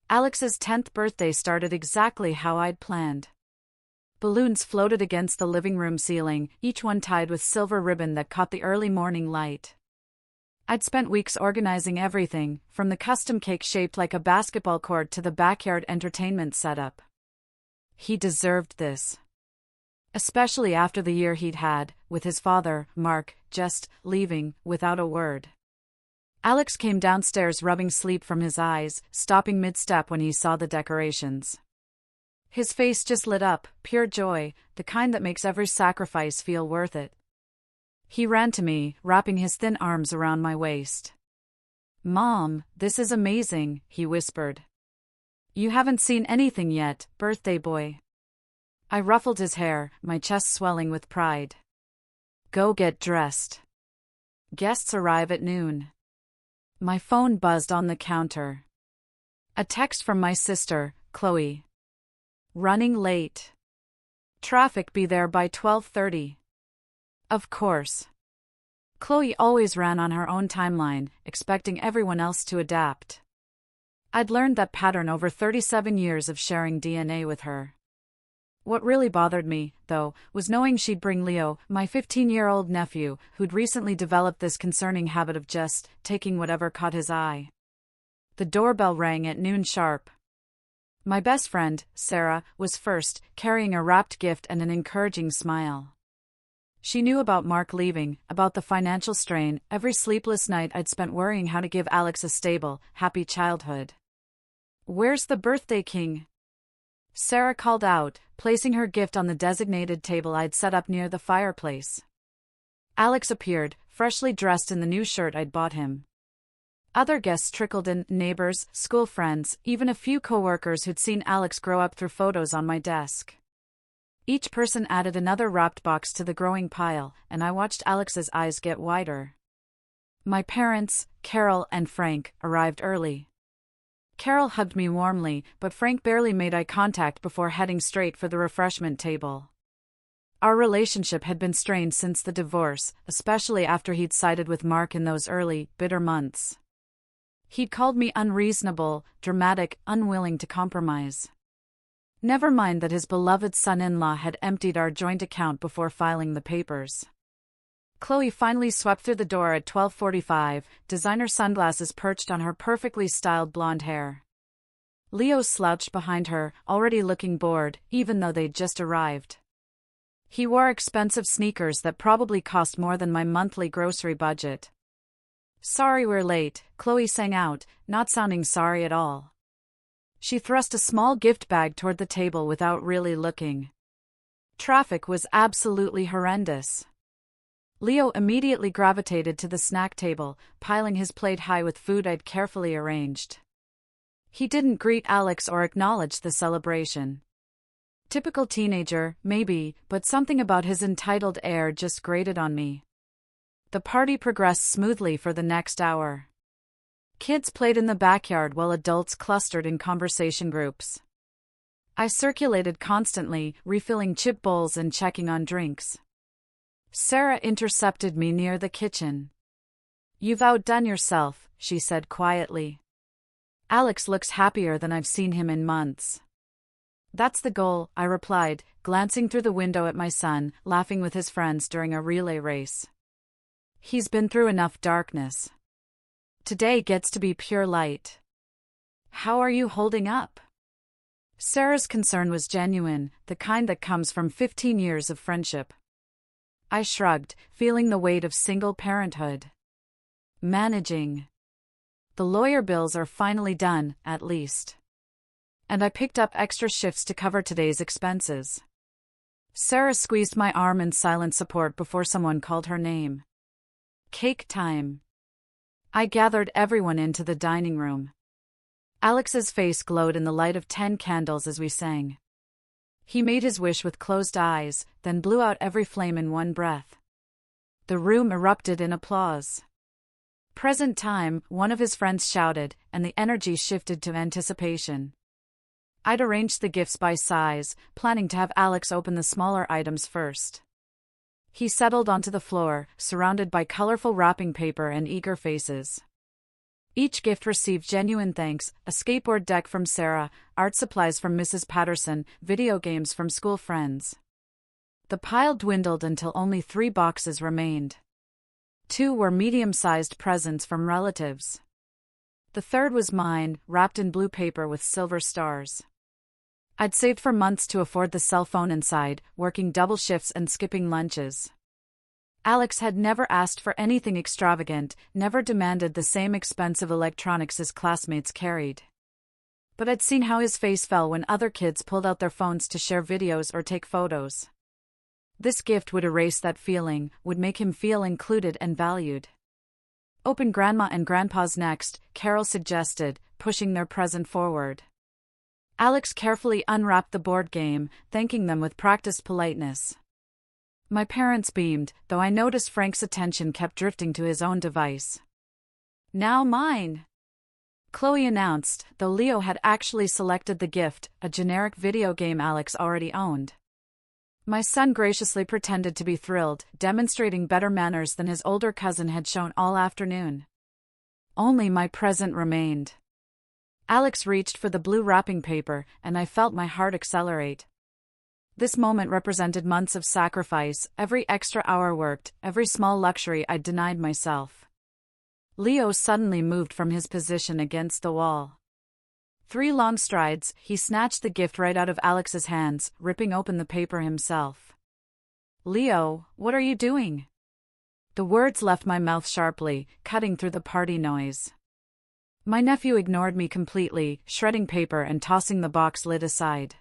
Alex's 10th birthday started exactly how I'd planned. Balloons floated against the living room ceiling, each one tied with silver ribbon that caught the early morning light. I'd spent weeks organizing everything, from the custom cake shaped like a basketball court to the backyard entertainment setup. He deserved this. Especially after the year he'd had, with his father, Mark, just leaving, without a word. Alex came downstairs rubbing sleep from his eyes, stopping mid-step when he saw the decorations. His face just lit up, pure joy, the kind that makes every sacrifice feel worth it. He ran to me, wrapping his thin arms around my waist. "Mom, this is amazing," he whispered. "You haven't seen anything yet, birthday boy." I ruffled his hair, my chest swelling with pride. "Go get dressed. Guests arrive at noon." My phone buzzed on the counter. A text from my sister, Chloe. "Running late. Traffic be there by 12:30. Of course. Chloe always ran on her own timeline, expecting everyone else to adapt. I'd learned that pattern over 37 years of sharing DNA with her. What really bothered me, though, was knowing she'd bring Leo, my 15-year-old nephew, who'd recently developed this concerning habit of just taking whatever caught his eye. The doorbell rang at noon sharp. My best friend, Sarah, was first, carrying a wrapped gift and an encouraging smile. She knew about Mark leaving, about the financial strain, every sleepless night I'd spent worrying how to give Alex a stable, happy childhood. "Where's the birthday king?" Sarah called out, placing her gift on the designated table I'd set up near the fireplace. Alex appeared, freshly dressed in the new shirt I'd bought him. Other guests trickled in, neighbors, school friends, even a few coworkers who'd seen Alex grow up through photos on my desk. Each person added another wrapped box to the growing pile, and I watched Alex's eyes get wider. My parents, Carol and Frank, arrived early. Carol hugged me warmly, but Frank barely made eye contact before heading straight for the refreshment table. Our relationship had been strained since the divorce, especially after he'd sided with Mark in those early, bitter months. He'd called me unreasonable, dramatic, unwilling to compromise. Never mind that his beloved son-in-law had emptied our joint account before filing the papers. Chloe finally swept through the door at 12:45, designer sunglasses perched on her perfectly styled blonde hair. Leo slouched behind her, already looking bored, even though they'd just arrived. He wore expensive sneakers that probably cost more than my monthly grocery budget. "Sorry we're late," Chloe sang out, not sounding sorry at all. She thrust a small gift bag toward the table without really looking. Traffic was absolutely horrendous. Leo immediately gravitated to the snack table, piling his plate high with food I'd carefully arranged. He didn't greet Alex or acknowledge the celebration. Typical teenager, maybe, but something about his entitled air just grated on me. The party progressed smoothly for the next hour. Kids played in the backyard while adults clustered in conversation groups. I circulated constantly, refilling chip bowls and checking on drinks. Sarah intercepted me near the kitchen. "You've outdone yourself," she said quietly. "Alex looks happier than I've seen him in months." "That's the goal," I replied, glancing through the window at my son, laughing with his friends during a relay race. "He's been through enough darkness. Today gets to be pure light." "How are you holding up?" Sarah's concern was genuine, the kind that comes from 15 years of friendship. I shrugged, feeling the weight of single parenthood. "Managing. The lawyer bills are finally done, at least. And I picked up extra shifts to cover today's expenses." Sarah squeezed my arm in silent support before someone called her name. "Cake time." I gathered everyone into the dining room. Alex's face glowed in the light of 10 candles as we sang. He made his wish with closed eyes, then blew out every flame in one breath. The room erupted in applause. "Present time," one of his friends shouted, and the energy shifted to anticipation. I'd arranged the gifts by size, planning to have Alex open the smaller items first. He settled onto the floor, surrounded by colorful wrapping paper and eager faces. Each gift received genuine thanks: a skateboard deck from Sarah, art supplies from Mrs. Patterson, video games from school friends. The pile dwindled until only 3 boxes remained. 2 were medium-sized presents from relatives. The third was mine, wrapped in blue paper with silver stars. I'd saved for months to afford the cell phone inside, working double shifts and skipping lunches. Alex had never asked for anything extravagant, never demanded the same expensive electronics his classmates carried. But I'd seen how his face fell when other kids pulled out their phones to share videos or take photos. This gift would erase that feeling, would make him feel included and valued. "Open Grandma and Grandpa's next," Carol suggested, pushing their present forward. Alex carefully unwrapped the board game, thanking them with practiced politeness. My parents beamed, though I noticed Frank's attention kept drifting to his own device. "Now mine," Chloe announced, though Leo had actually selected the gift, a generic video game Alex already owned. My son graciously pretended to be thrilled, demonstrating better manners than his older cousin had shown all afternoon. Only my present remained. Alex reached for the blue wrapping paper, and I felt my heart accelerate. This moment represented months of sacrifice, every extra hour worked, every small luxury I'd denied myself. Leo suddenly moved from his position against the wall. 3 long strides, he snatched the gift right out of Alex's hands, ripping open the paper himself. "Leo, what are you doing?" The words left my mouth sharply, cutting through the party noise. My nephew ignored me completely, shredding paper and tossing the box lid aside.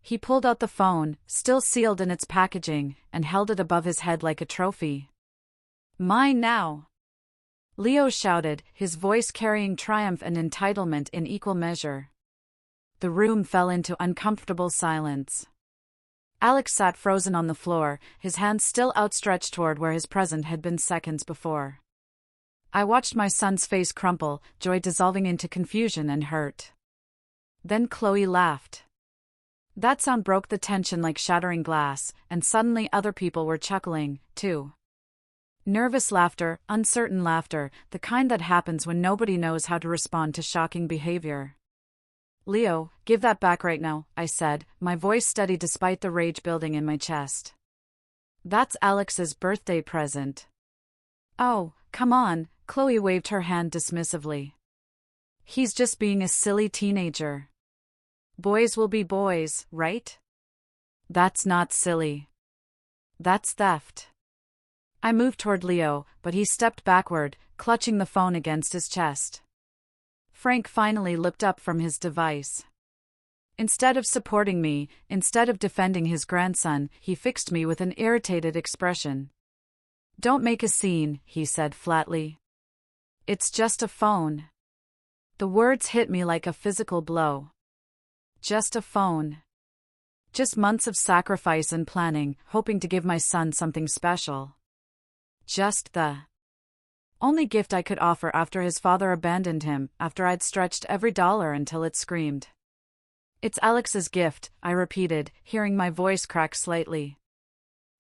He pulled out the phone, still sealed in its packaging, and held it above his head like a trophy. "Mine now!" Leo shouted, his voice carrying triumph and entitlement in equal measure. The room fell into uncomfortable silence. Alex sat frozen on the floor, his hands still outstretched toward where his present had been seconds before. I watched my son's face crumple, joy dissolving into confusion and hurt. Then Chloe laughed. That sound broke the tension like shattering glass, and suddenly other people were chuckling, too. Nervous laughter, uncertain laughter, the kind that happens when nobody knows how to respond to shocking behavior. "Leo, give that back right now," I said, my voice steady despite the rage building in my chest. "That's Alex's birthday present." "Oh, come on," Chloe waved her hand dismissively. "He's just being a silly teenager. Boys will be boys, right?" "That's not silly. That's theft." I moved toward Leo, but he stepped backward, clutching the phone against his chest. Frank finally looked up from his device. Instead of supporting me, instead of defending his grandson, he fixed me with an irritated expression. "Don't make a scene," he said flatly. "It's just a phone." The words hit me like a physical blow. Just a phone. Just months of sacrifice and planning, hoping to give my son something special. Just the only gift I could offer after his father abandoned him, after I'd stretched every dollar until it screamed. "It's Alex's gift," I repeated, hearing my voice crack slightly.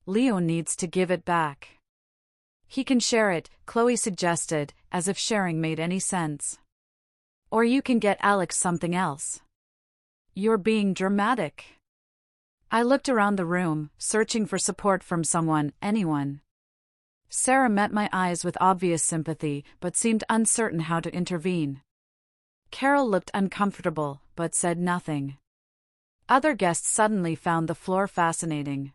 "Leo needs to give it back." "He can share it," Chloe suggested, as if sharing made any sense. "Or you can get Alex something else." "You're being dramatic." I looked around the room, searching for support from someone, anyone. Sarah met my eyes with obvious sympathy, but seemed uncertain how to intervene. Carol looked uncomfortable, but said nothing. Other guests suddenly found the floor fascinating.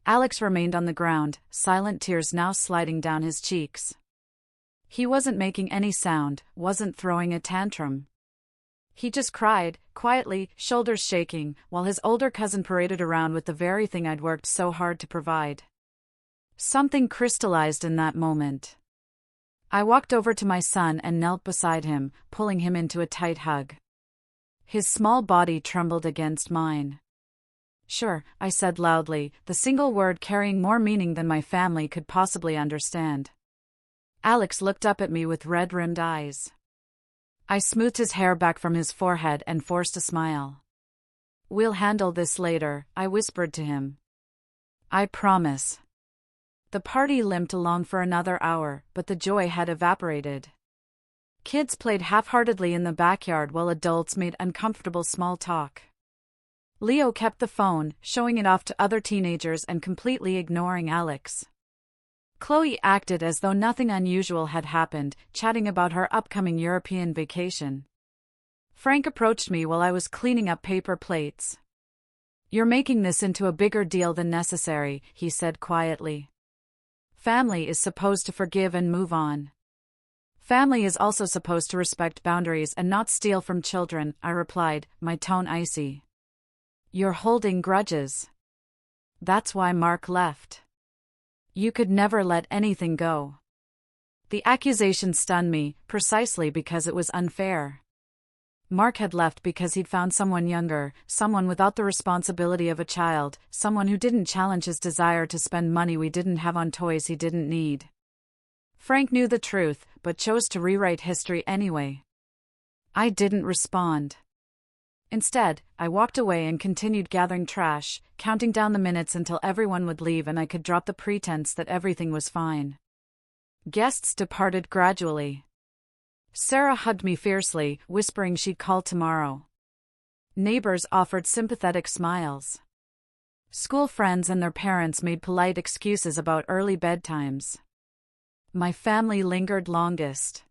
Alex remained on the ground, silent tears now sliding down his cheeks. He wasn't making any sound, wasn't throwing a tantrum. He just cried, quietly, shoulders shaking, while his older cousin paraded around with the very thing I'd worked so hard to provide. Something crystallized in that moment. I walked over to my son and knelt beside him, pulling him into a tight hug. His small body trembled against mine. "Sure," I said loudly, the single word carrying more meaning than my family could possibly understand. Alex looked up at me with red-rimmed eyes. I smoothed his hair back from his forehead and forced a smile. "We'll handle this later," I whispered to him. "I promise." The party limped along for another hour, but the joy had evaporated. Kids played half-heartedly in the backyard while adults made uncomfortable small talk. Leo kept the phone, showing it off to other teenagers and completely ignoring Alex. Chloe acted as though nothing unusual had happened, chatting about her upcoming European vacation. Frank approached me while I was cleaning up paper plates. "You're making this into a bigger deal than necessary," he said quietly. "Family is supposed to forgive and move on. Family is also supposed to respect boundaries and not steal from children," I replied, my tone icy. "You're holding grudges. That's why Mark left. You could never let anything go." The accusation stunned me, precisely because it was unfair. Mark had left because he'd found someone younger, someone without the responsibility of a child, someone who didn't challenge his desire to spend money we didn't have on toys he didn't need. Frank knew the truth, but chose to rewrite history anyway. I didn't respond. Instead, I walked away and continued gathering trash, counting down the minutes until everyone would leave and I could drop the pretense that everything was fine. Guests departed gradually. Sarah hugged me fiercely, whispering she'd call tomorrow. Neighbors offered sympathetic smiles. School friends and their parents made polite excuses about early bedtimes. My family lingered longest.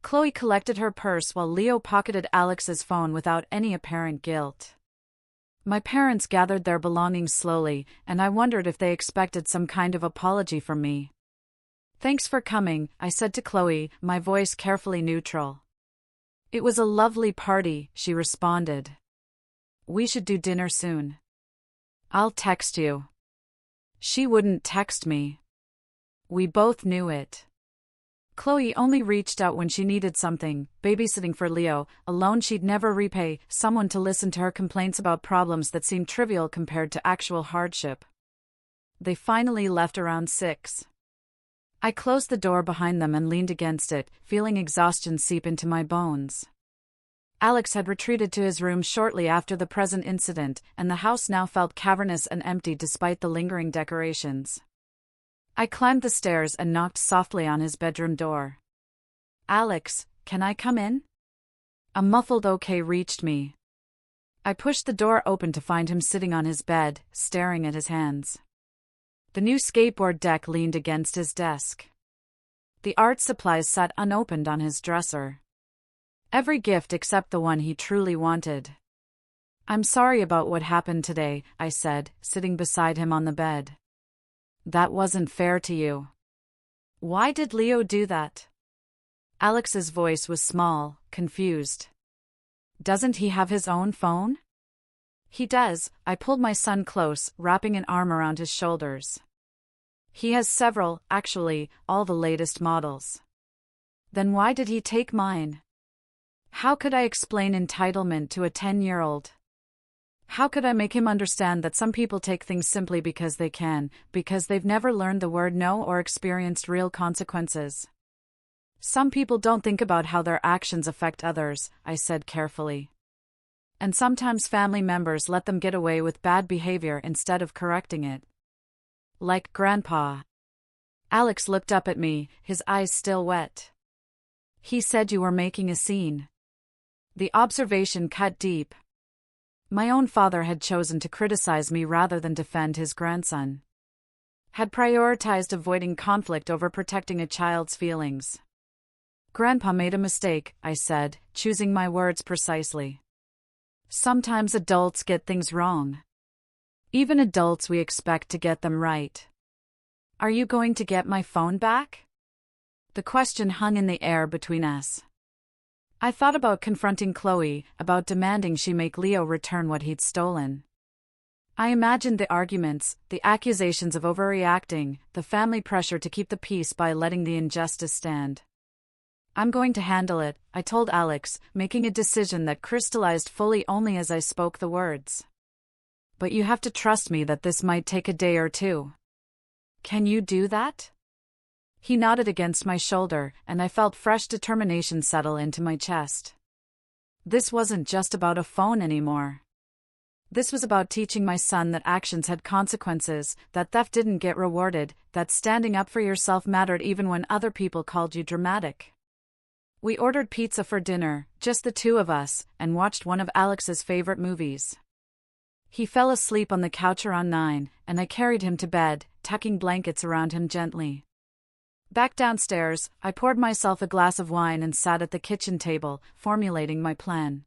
Chloe collected her purse while Leo pocketed Alex's phone without any apparent guilt. My parents gathered their belongings slowly, and I wondered if they expected some kind of apology from me. "Thanks for coming," I said to Chloe, my voice carefully neutral. "It was a lovely party," she responded. "We should do dinner soon." "I'll text you." She wouldn't text me. We both knew it. Chloe only reached out when she needed something, babysitting for Leo, a loan she'd never repay, someone to listen to her complaints about problems that seemed trivial compared to actual hardship. They finally left around 6. I closed the door behind them and leaned against it, feeling exhaustion seep into my bones. Alex had retreated to his room shortly after the present incident, and the house now felt cavernous and empty despite the lingering decorations. I climbed the stairs and knocked softly on his bedroom door. "Alex, can I come in?" A muffled okay reached me. I pushed the door open to find him sitting on his bed, staring at his hands. The new skateboard deck leaned against his desk. The art supplies sat unopened on his dresser. Every gift except the one he truly wanted. "I'm sorry about what happened today," I said, sitting beside him on the bed. "That wasn't fair to you." "Why did Leo do that?" Alex's voice was small, confused. "Doesn't he have his own phone?" "He does." I pulled my son close, wrapping an arm around his shoulders. "He has several, actually, all the latest models." "Then why did he take mine?" How could I explain entitlement to a 10-year-old? How could I make him understand that some people take things simply because they can, because they've never learned the word no or experienced real consequences? "Some people don't think about how their actions affect others," I said carefully. "And sometimes family members let them get away with bad behavior instead of correcting it. Like Grandpa." Alex looked up at me, his eyes still wet. "He said you were making a scene." The observation cut deep. My own father had chosen to criticize me rather than defend his grandson. Had prioritized avoiding conflict over protecting a child's feelings. "Grandpa made a mistake," I said, choosing my words precisely. "Sometimes adults get things wrong. Even adults we expect to get them right." "Are you going to get my phone back?" The question hung in the air between us. I thought about confronting Chloe, about demanding she make Leo return what he'd stolen. I imagined the arguments, the accusations of overreacting, the family pressure to keep the peace by letting the injustice stand. "I'm going to handle it," I told Alex, making a decision that crystallized fully only as I spoke the words. "But you have to trust me that this might take a day or two." "Can you do that?" He nodded against my shoulder, and I felt fresh determination settle into my chest. This wasn't just about a phone anymore. This was about teaching my son that actions had consequences, that theft didn't get rewarded, that standing up for yourself mattered even when other people called you dramatic. We ordered pizza for dinner, just the two of us, and watched one of Alex's favorite movies. He fell asleep on the couch around 9, and I carried him to bed, tucking blankets around him gently. Back downstairs, I poured myself a glass of wine and sat at the kitchen table, formulating my plan.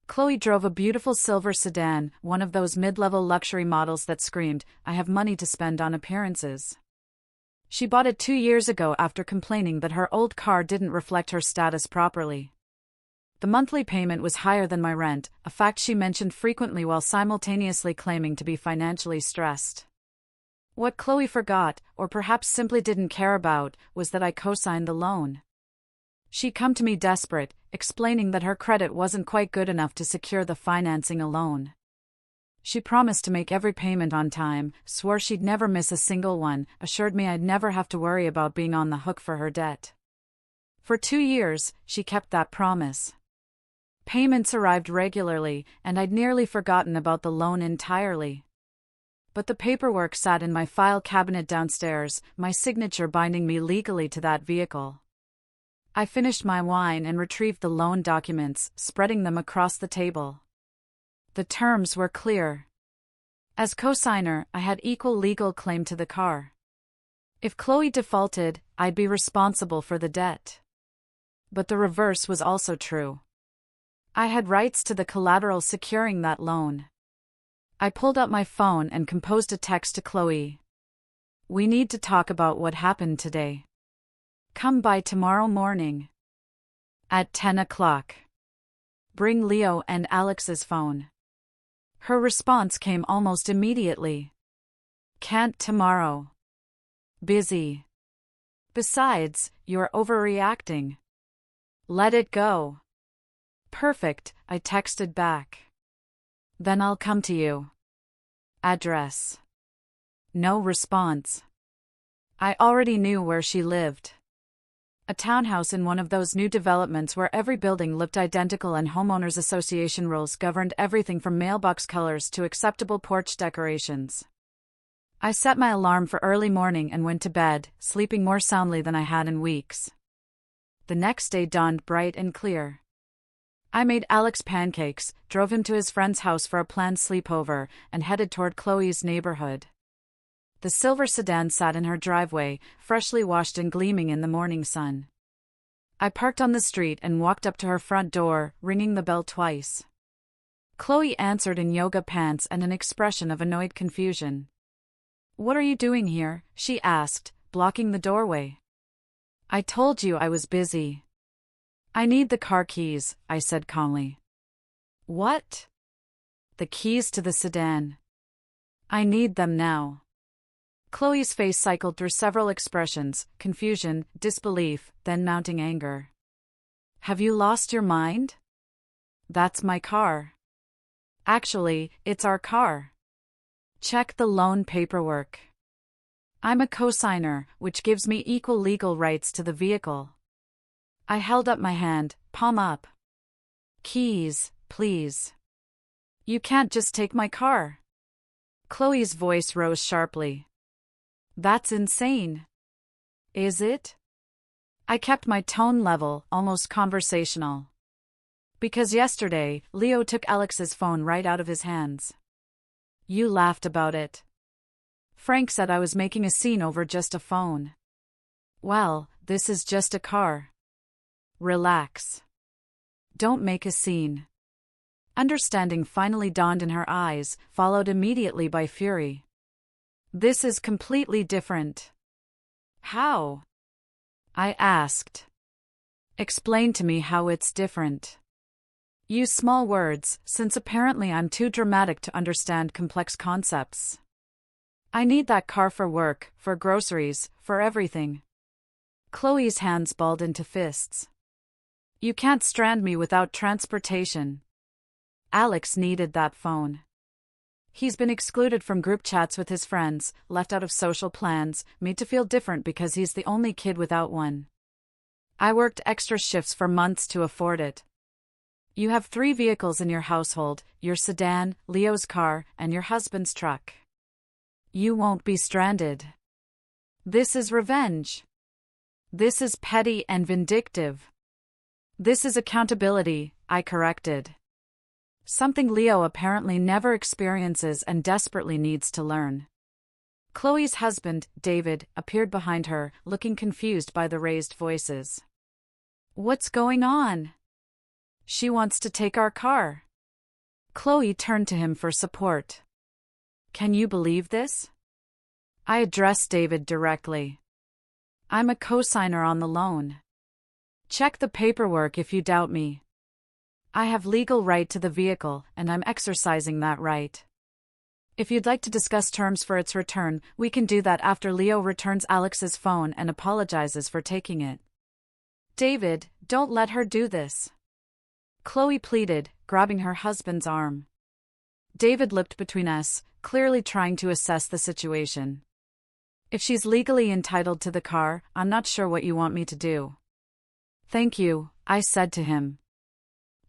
Chloe drove a beautiful silver sedan, one of those mid-level luxury models that screamed, "I have money to spend on appearances." She bought it 2 years ago after complaining that her old car didn't reflect her status properly. The monthly payment was higher than my rent, a fact she mentioned frequently while simultaneously claiming to be financially stressed. What Chloe forgot, or perhaps simply didn't care about, was that I co-signed the loan. She'd come to me desperate, explaining that her credit wasn't quite good enough to secure the financing alone. She promised to make every payment on time, swore she'd never miss a single one, assured me I'd never have to worry about being on the hook for her debt. For 2 years, she kept that promise. Payments arrived regularly, and I'd nearly forgotten about the loan entirely. But the paperwork sat in my file cabinet downstairs, my signature binding me legally to that vehicle. I finished my wine and retrieved the loan documents, spreading them across the table. The terms were clear. As co-signer, I had equal legal claim to the car. If Chloe defaulted, I'd be responsible for the debt. But the reverse was also true. I had rights to the collateral securing that loan. I pulled out my phone and composed a text to Chloe. "We need to talk about what happened today. Come by tomorrow morning. At 10 o'clock. Bring Leo and Alex's phone." Her response came almost immediately. "Can't tomorrow. Busy. Besides, you're overreacting. Let it go." "Perfect," I texted back. "Then I'll come to you. Address." No response. I already knew where she lived. A townhouse in one of those new developments where every building looked identical and homeowners association rules governed everything from mailbox colors to acceptable porch decorations. I set my alarm for early morning and went to bed, sleeping more soundly than I had in weeks. The next day dawned bright and clear. I made Alex pancakes, drove him to his friend's house for a planned sleepover, and headed toward Chloe's neighborhood. The silver sedan sat in her driveway, freshly washed and gleaming in the morning sun. I parked on the street and walked up to her front door, ringing the bell twice. Chloe answered in yoga pants and an expression of annoyed confusion. "What are you doing here?" she asked, blocking the doorway. "I told you I was busy." "I need the car keys," I said calmly. "What?" "The keys to the sedan. I need them now." Chloe's face cycled through several expressions: confusion, disbelief, then mounting anger. "Have you lost your mind? That's my car. Actually, it's our car. Check the loan paperwork. I'm a co-signer, which gives me equal legal rights to the vehicle." I held up my hand, palm up. "Keys, please. You can't just take my car." Chloe's voice rose sharply. "That's insane." "Is it?" I kept my tone level, almost conversational. "Because yesterday, Leo took Alex's phone right out of his hands. You laughed about it. Frank said I was making a scene over just a phone. Well, this is just a car. Relax. Don't make a scene." Understanding finally dawned in her eyes, followed immediately by fury. "This is completely different." "How?" I asked. "Explain to me how it's different. Use small words, since apparently I'm too dramatic to understand complex concepts. I need that car for work, for groceries, for everything." Chloe's hands balled into fists. "You can't strand me without transportation. Alex needed that phone. He's been excluded from group chats with his friends, left out of social plans, made to feel different because he's the only kid without one. I worked extra shifts for months to afford it. You have 3 vehicles in your household: your sedan, Leo's car, and your husband's truck. You won't be stranded. This is revenge. This is petty and vindictive. This is accountability, I corrected. Something Leo apparently never experiences and desperately needs to learn. Chloe's husband, David, appeared behind her, looking confused by the raised voices. What's going on? She wants to take our car. Chloe turned to him for support. Can you believe this? I addressed David directly. I'm a co-signer on the loan. Check the paperwork if you doubt me. I have legal right to the vehicle, and I'm exercising that right. If you'd like to discuss terms for its return, we can do that after Leo returns Alex's phone and apologizes for taking it. David, don't let her do this. Chloe pleaded, grabbing her husband's arm. David looked between us, clearly trying to assess the situation. If she's legally entitled to the car, I'm not sure what you want me to do. Thank you, I said to him.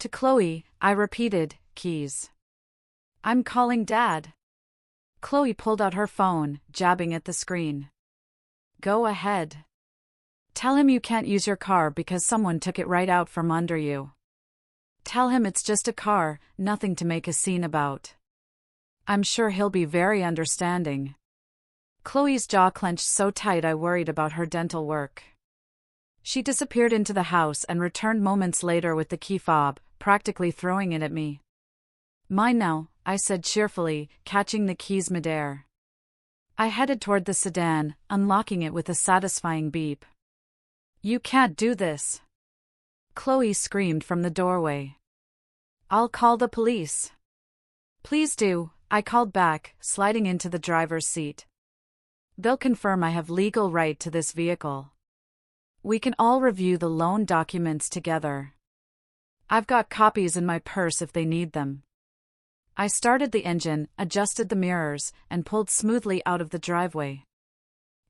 To Chloe, I repeated, keys. I'm calling Dad. Chloe pulled out her phone, jabbing at the screen. Go ahead. Tell him you can't use your car because someone took it right out from under you. Tell him it's just a car, nothing to make a scene about. I'm sure he'll be very understanding. Chloe's jaw clenched so tight I worried about her dental work. She disappeared into the house and returned moments later with the key fob, practically throwing it at me. Mine now, I said cheerfully, catching the keys midair. I headed toward the sedan, unlocking it with a satisfying beep. You can't do this. Chloe screamed from the doorway. I'll call the police. Please do, I called back, sliding into the driver's seat. They'll confirm I have legal right to this vehicle. We can all review the loan documents together. I've got copies in my purse if they need them. I started the engine, adjusted the mirrors, and pulled smoothly out of the driveway.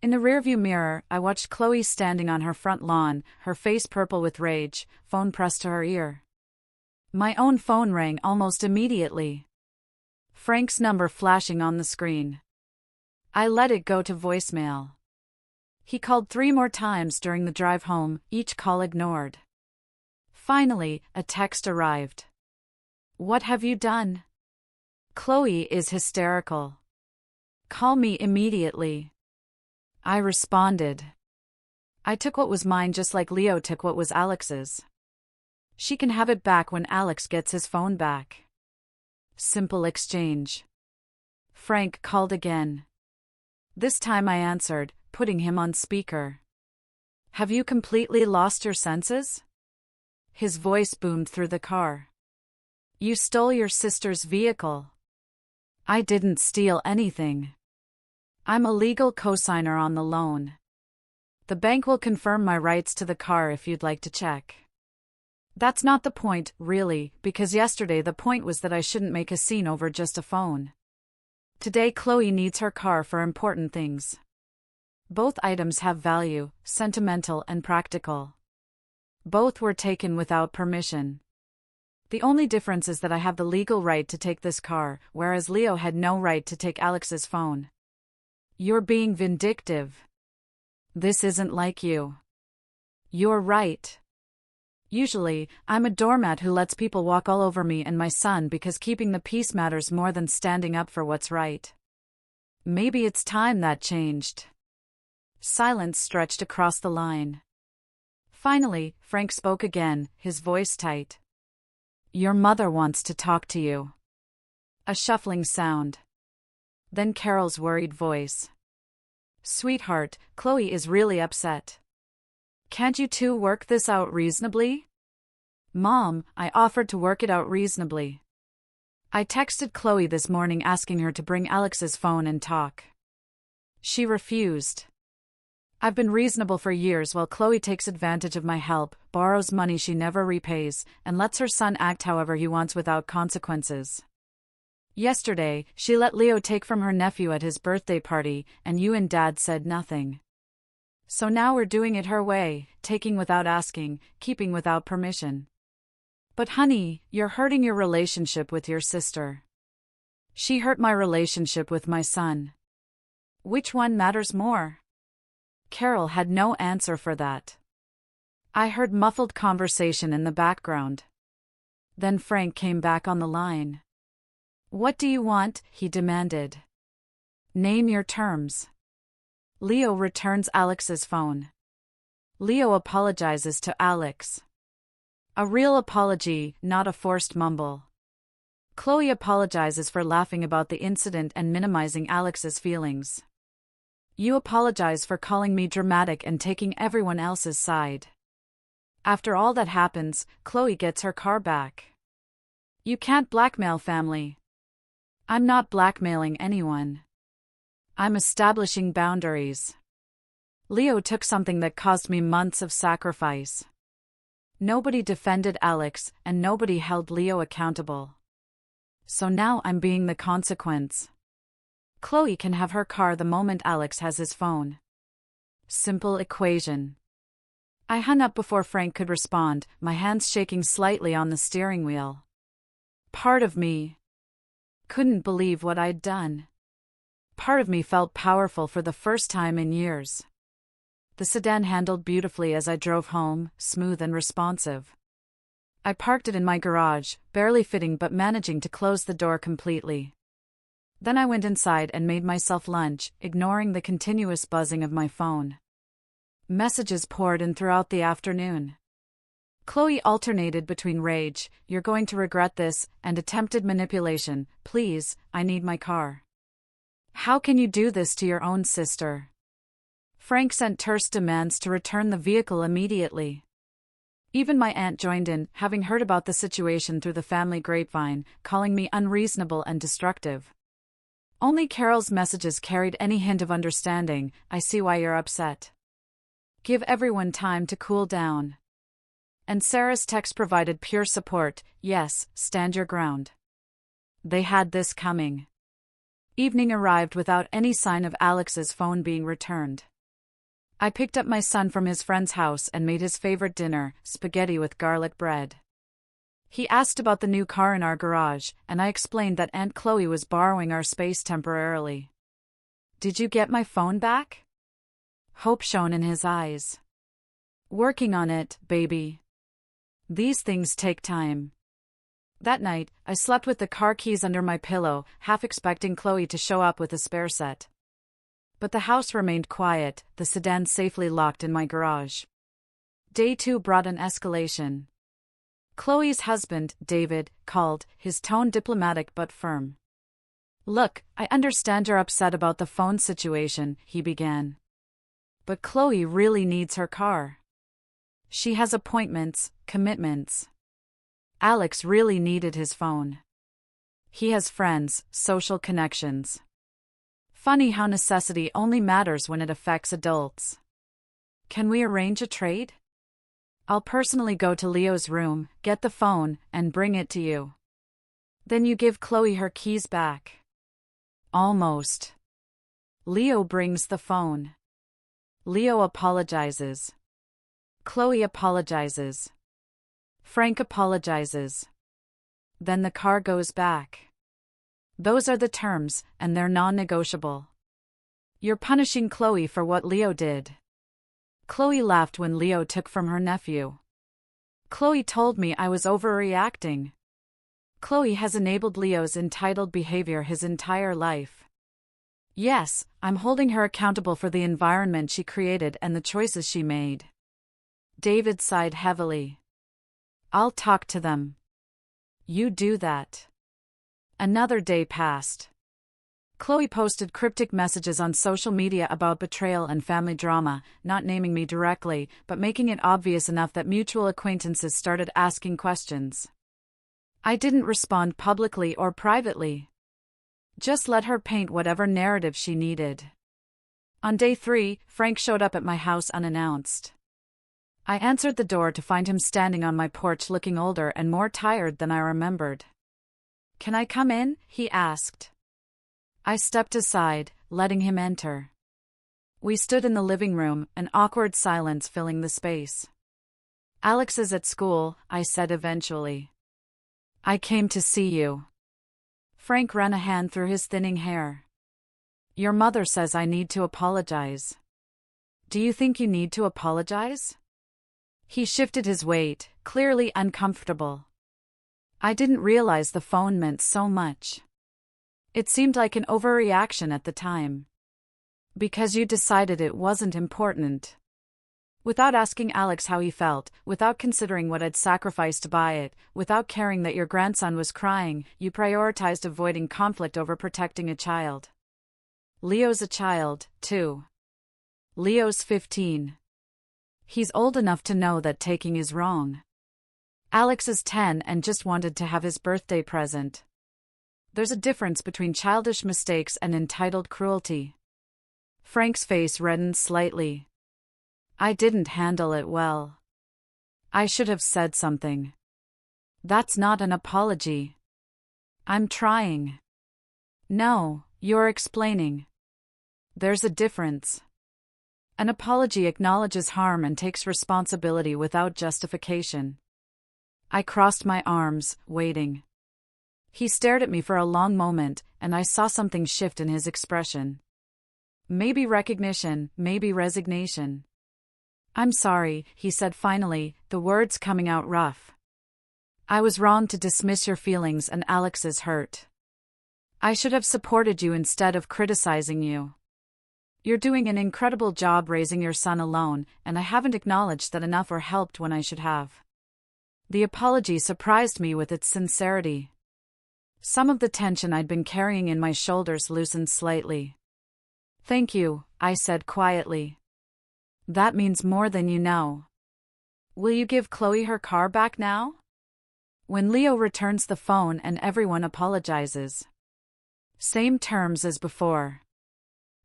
In the rearview mirror, I watched Chloe standing on her front lawn, her face purple with rage, phone pressed to her ear. My own phone rang almost immediately. Frank's number flashing on the screen. I let it go to voicemail. He called 3 more times during the drive home, each call ignored. Finally, a text arrived. What have you done? Chloe is hysterical. Call me immediately. I responded. I took what was mine just like Leo took what was Alex's. She can have it back when Alex gets his phone back. Simple exchange. Frank called again. This time I answered, putting him on speaker. Have you completely lost your senses? His voice boomed through the car. You stole your sister's vehicle. I didn't steal anything. I'm a legal cosigner on the loan. The bank will confirm my rights to the car if you'd like to check. That's not the point, really, because yesterday the point was that I shouldn't make a scene over just a phone. Today Chloe needs her car for important things. Both items have value, sentimental and practical. Both were taken without permission. The only difference is that I have the legal right to take this car, whereas Leo had no right to take Alex's phone. You're being vindictive. This isn't like you. You're right. Usually, I'm a doormat who lets people walk all over me and my son because keeping the peace matters more than standing up for what's right. Maybe it's time that changed. Silence stretched across the line. Finally, Frank spoke again, his voice tight. Your mother wants to talk to you. A shuffling sound. Then Carol's worried voice. Sweetheart, Chloe is really upset. Can't you two work this out reasonably? Mom, I offered to work it out reasonably. I texted Chloe this morning asking her to bring Alex's phone and talk. She refused. I've been reasonable for years while Chloe takes advantage of my help, borrows money she never repays, and lets her son act however he wants without consequences. Yesterday, she let Leo take from her nephew at his birthday party, and you and Dad said nothing. So now we're doing it her way, taking without asking, keeping without permission. But honey, you're hurting your relationship with your sister. She hurt my relationship with my son. Which one matters more? Carol had no answer for that. I heard muffled conversation in the background. Then Frank came back on the line. "What do you want?" he demanded. "Name your terms." Leo returns Alex's phone. Leo apologizes to Alex. A real apology, not a forced mumble. Chloe apologizes for laughing about the incident and minimizing Alex's feelings. "You apologize for calling me dramatic and taking everyone else's side." After all that happens, Chloe gets her car back. "You can't blackmail family." "I'm not blackmailing anyone. I'm establishing boundaries." Leo took something that caused me months of sacrifice. Nobody defended Alex, and nobody held Leo accountable. So now I'm being the consequence. Chloe can have her car the moment Alex has his phone. Simple equation. I hung up before Frank could respond, my hands shaking slightly on the steering wheel. Part of me couldn't believe what I'd done. Part of me felt powerful for the first time in years. The sedan handled beautifully as I drove home, smooth and responsive. I parked it in my garage, barely fitting but managing to close the door completely. Then I went inside and made myself lunch, ignoring the continuous buzzing of my phone. Messages poured in throughout the afternoon. Chloe alternated between rage, "You're going to regret this," and attempted manipulation, "Please, I need my car. How can you do this to your own sister?" Frank sent terse demands to return the vehicle immediately. Even my aunt joined in, having heard about the situation through the family grapevine, calling me unreasonable and destructive. Only Carol's messages carried any hint of understanding. "I see why you're upset. Give everyone time to cool down." And Sarah's text provided pure support, "Yes, stand your ground." They had this coming. Evening arrived without any sign of Alex's phone being returned. I picked up my son from his friend's house and made his favorite dinner, spaghetti with garlic bread. He asked about the new car in our garage, and I explained that Aunt Chloe was borrowing our space temporarily. "Did you get my phone back?" Hope shone in his eyes. "Working on it, baby. These things take time." That night, I slept with the car keys under my pillow, half expecting Chloe to show up with a spare set. But the house remained quiet, the sedan safely locked in my garage. Day 2 brought an escalation. Chloe's husband, David, called, his tone diplomatic but firm. "Look, I understand you're upset about the phone situation," he began. "But Chloe really needs her car. She has appointments, commitments. Alex really needed his phone. He has friends, social connections. Funny how necessity only matters when it affects adults. Can we arrange a trade? I'll personally go to Leo's room, get the phone, and bring it to you. Then you give Chloe her keys back." Almost. Leo brings the phone. Leo apologizes. Chloe apologizes. Frank apologizes. Then the car goes back. Those are the terms, and they're non-negotiable. You're punishing Chloe for what Leo did. Chloe laughed when Leo took from her nephew. Chloe told me I was overreacting. Chloe has enabled Leo's entitled behavior his entire life. Yes, I'm holding her accountable for the environment she created and the choices she made. David sighed heavily. "I'll talk to them." "You do that." Another day passed. Chloe posted cryptic messages on social media about betrayal and family drama, not naming me directly, but making it obvious enough that mutual acquaintances started asking questions. I didn't respond publicly or privately. Just let her paint whatever narrative she needed. On day 3, Frank showed up at my house unannounced. I answered the door to find him standing on my porch looking older and more tired than I remembered. "Can I come in?" he asked. I stepped aside, letting him enter. We stood in the living room, an awkward silence filling the space. "Alex is at school," I said eventually. "I came to see you." Frank ran a hand through his thinning hair. "Your mother says I need to apologize." "Do you think you need to apologize?" He shifted his weight, clearly uncomfortable. I didn't realize the phone meant so much. It seemed like an overreaction at the time. Because you decided it wasn't important. Without asking Alex how he felt, without considering what I'd sacrificed to buy it, without caring that your grandson was crying, you prioritized avoiding conflict over protecting a child. Leo's a child, too. Leo's 15. He's old enough to know that taking is wrong. Alex is 10 and just wanted to have his birthday present. There's a difference between childish mistakes and entitled cruelty. Frank's face reddened slightly. I didn't handle it well. I should have said something. That's not an apology. I'm trying. No, you're explaining. There's a difference. An apology acknowledges harm and takes responsibility without justification. I crossed my arms, waiting. He stared at me for a long moment, and I saw something shift in his expression. Maybe recognition, maybe resignation. I'm sorry, he said finally, the words coming out rough. I was wrong to dismiss your feelings and Alex's hurt. I should have supported you instead of criticizing you. You're doing an incredible job raising your son alone, and I haven't acknowledged that enough or helped when I should have. The apology surprised me with its sincerity. Some of the tension I'd been carrying in my shoulders loosened slightly. Thank you, I said quietly. That means more than you know. Will you give Chloe her car back now? When Leo returns the phone and everyone apologizes. Same terms as before.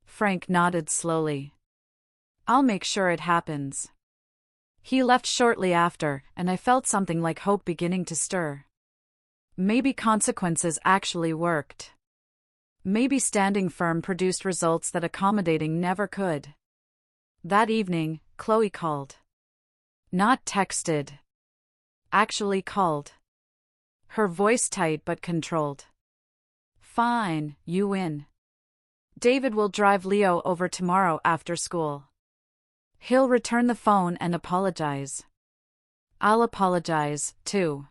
Frank nodded slowly. I'll make sure it happens. He left shortly after, and I felt something like hope beginning to stir. Maybe consequences actually worked. Maybe standing firm produced results that accommodating never could. That evening, Chloe called. Not texted. Actually called. Her voice tight but controlled. Fine, you win. David will drive Leo over tomorrow after school. He'll return the phone and apologize. I'll apologize, too.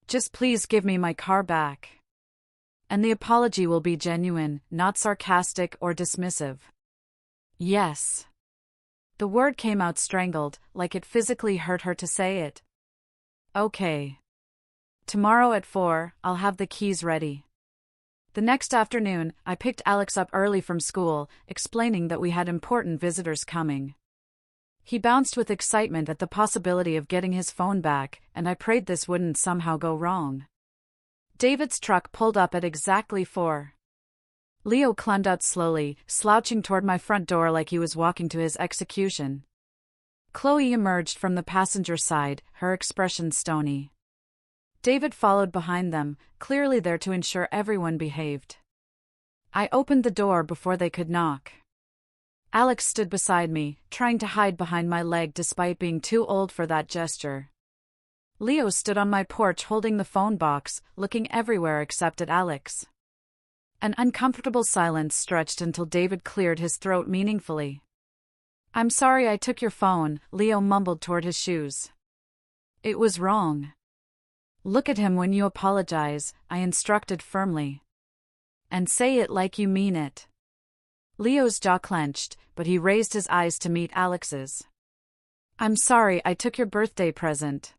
Just please give me my car back. And the apology will be genuine, not sarcastic or dismissive. Yes. The word came out strangled, like it physically hurt her to say it. Okay. Tomorrow at 4, I'll have the keys ready. The next afternoon, I picked Alex up early from school, explaining that we had important visitors coming. He bounced with excitement at the possibility of getting his phone back, and I prayed this wouldn't somehow go wrong. David's truck pulled up at exactly 4. Leo climbed out slowly, slouching toward my front door like he was walking to his execution. Chloe emerged from the passenger side, her expression stony. David followed behind them, clearly there to ensure everyone behaved. I opened the door before they could knock. Alex stood beside me, trying to hide behind my leg despite being too old for that gesture. Leo stood on my porch holding the phone box, looking everywhere except at Alex. An uncomfortable silence stretched until David cleared his throat meaningfully. I'm sorry I took your phone, Leo mumbled toward his shoes. It was wrong. Look at him when you apologize, I instructed firmly. And say it like you mean it. Leo's jaw clenched, but he raised his eyes to meet Alex's. I'm sorry I took your birthday present.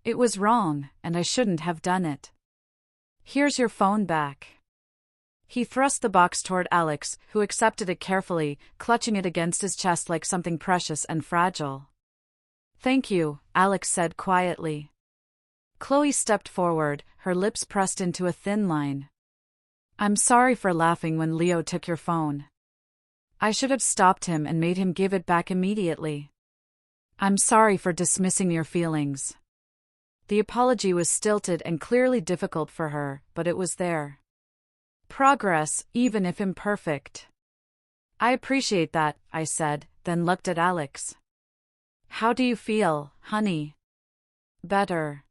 It was wrong, and I shouldn't have done it. Here's your phone back. He thrust the box toward Alex, who accepted it carefully, clutching it against his chest like something precious and fragile. Thank you, Alex said quietly. Chloe stepped forward, her lips pressed into a thin line. I'm sorry for laughing when Leo took your phone. I should have stopped him and made him give it back immediately. I'm sorry for dismissing your feelings. The apology was stilted and clearly difficult for her, but it was there. Progress, even if imperfect. I appreciate that, I said, then looked at Alex. How do you feel, honey? Better.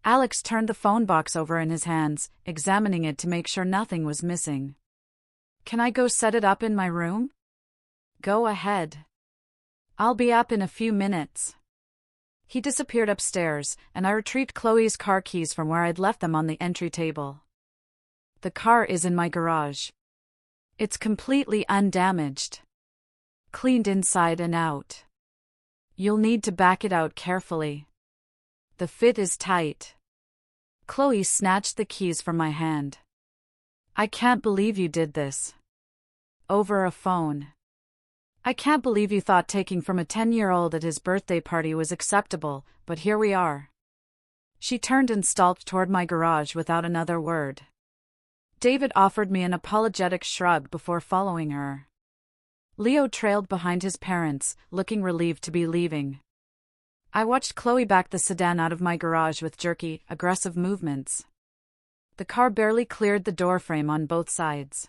Alex turned the phone box over in his hands, examining it to make sure nothing was missing. Can I go set it up in my room? Go ahead. I'll be up in a few minutes. He disappeared upstairs, and I retrieved Chloe's car keys from where I'd left them on the entry table. The car is in my garage. It's completely undamaged. Cleaned inside and out. You'll need to back it out carefully. The fit is tight. Chloe snatched the keys from my hand. I can't believe you did this. Over a phone. I can't believe you thought taking from a 10-year-old at his birthday party was acceptable, but here we are. She turned and stalked toward my garage without another word. David offered me an apologetic shrug before following her. Leo trailed behind his parents, looking relieved to be leaving. I watched Chloe back the sedan out of my garage with jerky, aggressive movements. The car barely cleared the doorframe on both sides.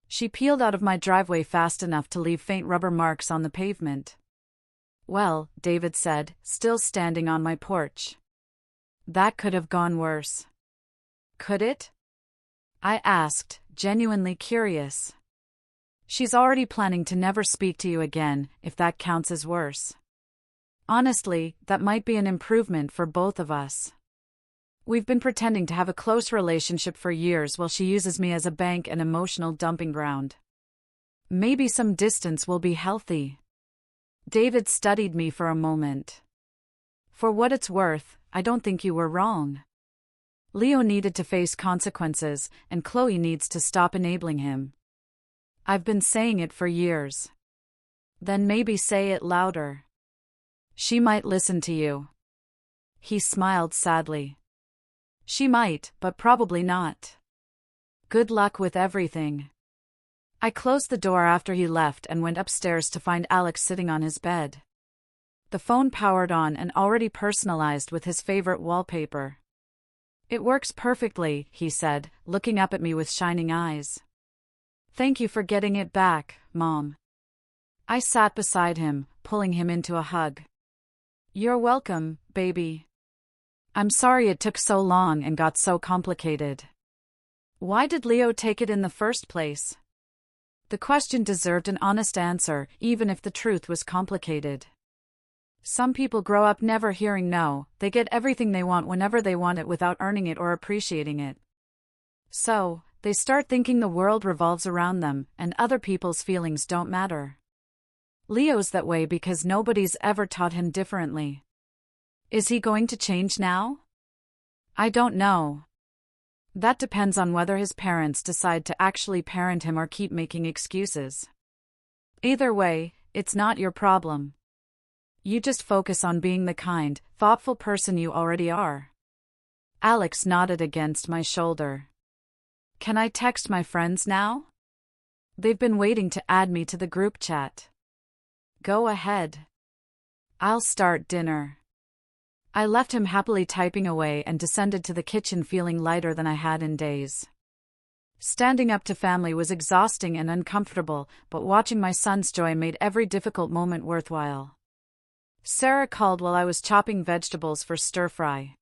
She peeled out of my driveway fast enough to leave faint rubber marks on the pavement. Well, David said, still standing on my porch. That could have gone worse. Could it? I asked, genuinely curious. She's already planning to never speak to you again, if that counts as worse. Honestly, that might be an improvement for both of us. We've been pretending to have a close relationship for years while she uses me as a bank and emotional dumping ground. Maybe some distance will be healthy. David studied me for a moment. For what it's worth, I don't think you were wrong. Leo needed to face consequences, and Chloe needs to stop enabling him. I've been saying it for years. Then maybe say it louder. She might listen to you. He smiled sadly. She might, but probably not. Good luck with everything. I closed the door after he left and went upstairs to find Alex sitting on his bed. The phone powered on and already personalized with his favorite wallpaper. It works perfectly, he said, looking up at me with shining eyes. Thank you for getting it back, Mom. I sat beside him, pulling him into a hug. You're welcome, baby. I'm sorry it took so long and got so complicated. Why did Leo take it in the first place? The question deserved an honest answer, even if the truth was complicated. Some people grow up never hearing no, they get everything they want whenever they want it without earning it or appreciating it. So, they start thinking the world revolves around them, and other people's feelings don't matter. Leo's that way because nobody's ever taught him differently. Is he going to change now? I don't know. That depends on whether his parents decide to actually parent him or keep making excuses. Either way, it's not your problem. You just focus on being the kind, thoughtful person you already are. Alex nodded against my shoulder. Can I text my friends now? They've been waiting to add me to the group chat. Go ahead. I'll start dinner. I left him happily typing away and descended to the kitchen feeling lighter than I had in days. Standing up to family was exhausting and uncomfortable, but watching my son's joy made every difficult moment worthwhile. Sarah called while I was chopping vegetables for stir-fry.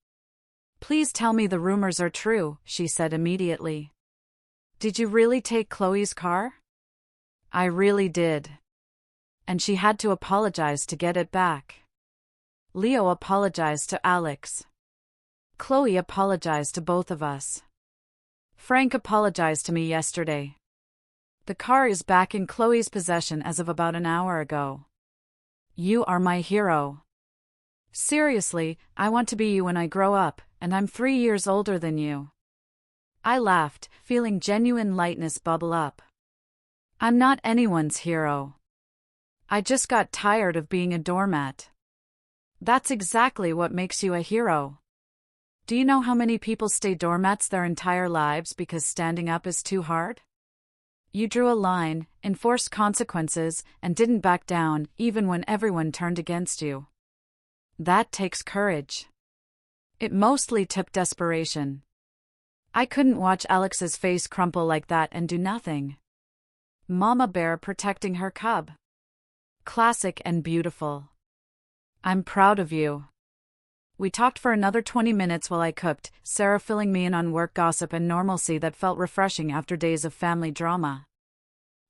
Please tell me the rumors are true, she said immediately. Did you really take Chloe's car? I really did. And she had to apologize to get it back. Leo apologized to Alex. Chloe apologized to both of us. Frank apologized to me yesterday. The car is back in Chloe's possession as of about an hour ago. You are my hero. Seriously, I want to be you when I grow up, and I'm 3 years older than you. I laughed, feeling genuine lightness bubble up. I'm not anyone's hero. I just got tired of being a doormat. That's exactly what makes you a hero. Do you know how many people stay doormats their entire lives because standing up is too hard? You drew a line, enforced consequences, and didn't back down, even when everyone turned against you. That takes courage. It mostly took desperation. I couldn't watch Alex's face crumple like that and do nothing. Mama bear protecting her cub. Classic and beautiful. I'm proud of you. We talked for another 20 minutes while I cooked, Sarah filling me in on work gossip and normalcy that felt refreshing after days of family drama.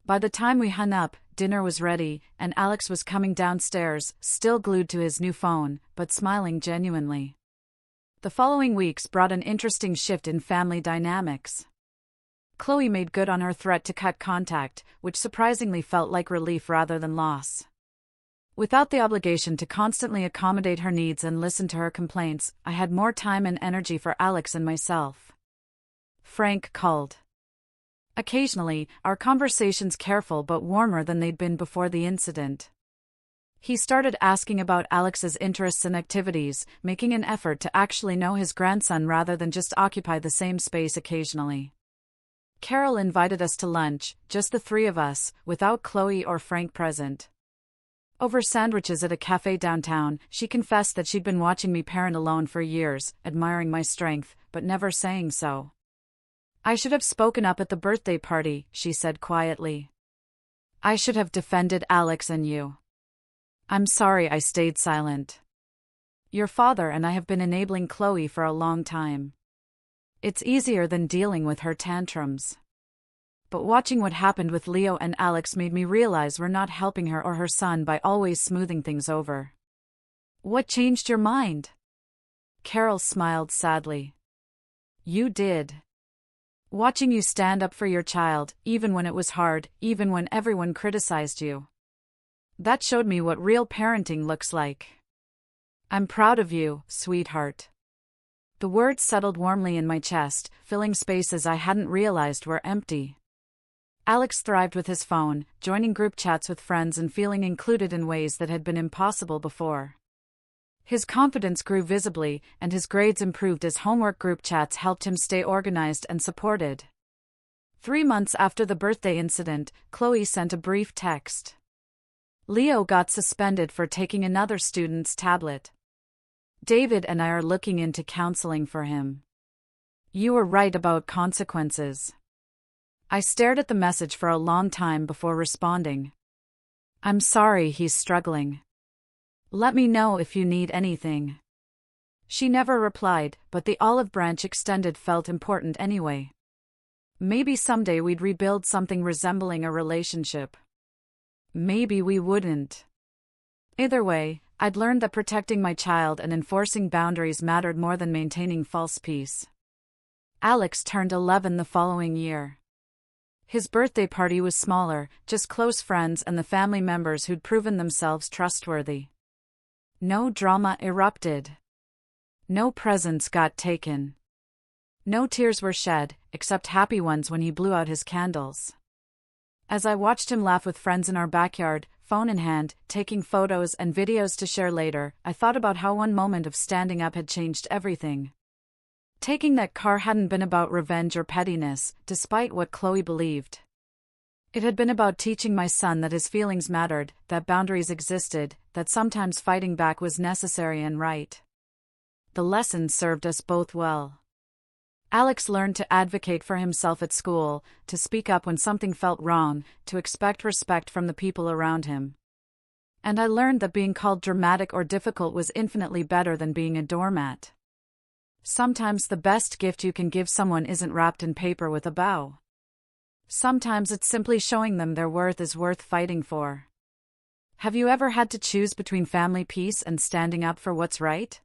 By the time we hung up, dinner was ready, and Alex was coming downstairs, still glued to his new phone, but smiling genuinely. The following weeks brought an interesting shift in family dynamics. Chloe made good on her threat to cut contact, which surprisingly felt like relief rather than loss. Without the obligation to constantly accommodate her needs and listen to her complaints, I had more time and energy for Alex and myself. Frank called. Occasionally, our conversations careful but warmer than they'd been before the incident. He started asking about Alex's interests and activities, making an effort to actually know his grandson rather than just occupy the same space occasionally. Carol invited us to lunch, just the three of us, without Chloe or Frank present. Over sandwiches at a cafe downtown, she confessed that she'd been watching me parent alone for years, admiring my strength, but never saying so. "I should have spoken up at the birthday party," she said quietly. "I should have defended Alex and you. I'm sorry I stayed silent. Your father and I have been enabling Chloe for a long time. It's easier than dealing with her tantrums. But watching what happened with Leo and Alex made me realize we're not helping her or her son by always smoothing things over." "What changed your mind?" Carol smiled sadly. "You did. Watching you stand up for your child, even when it was hard, even when everyone criticized you. That showed me what real parenting looks like. I'm proud of you, sweetheart." The words settled warmly in my chest, filling spaces I hadn't realized were empty. Alex thrived with his phone, joining group chats with friends and feeling included in ways that had been impossible before. His confidence grew visibly, and his grades improved as homework group chats helped him stay organized and supported. 3 months after the birthday incident, Chloe sent a brief text. "Leo got suspended for taking another student's tablet. David and I are looking into counseling for him. You were right about consequences." I stared at the message for a long time before responding. "I'm sorry he's struggling. Let me know if you need anything." She never replied, but the olive branch extended felt important anyway. Maybe someday we'd rebuild something resembling a relationship. Maybe we wouldn't. Either way, I'd learned that protecting my child and enforcing boundaries mattered more than maintaining false peace. Alex turned 11 the following year. His birthday party was smaller, just close friends and the family members who'd proven themselves trustworthy. No drama erupted. No presents got taken. No tears were shed, except happy ones when he blew out his candles. As I watched him laugh with friends in our backyard, phone in hand, taking photos and videos to share later, I thought about how one moment of standing up had changed everything. Taking that car hadn't been about revenge or pettiness, despite what Chloe believed. It had been about teaching my son that his feelings mattered, that boundaries existed, that sometimes fighting back was necessary and right. The lesson served us both well. Alex learned to advocate for himself at school, to speak up when something felt wrong, to expect respect from the people around him. And I learned that being called dramatic or difficult was infinitely better than being a doormat. Sometimes the best gift you can give someone isn't wrapped in paper with a bow. Sometimes it's simply showing them their worth is worth fighting for. Have you ever had to choose between family peace and standing up for what's right?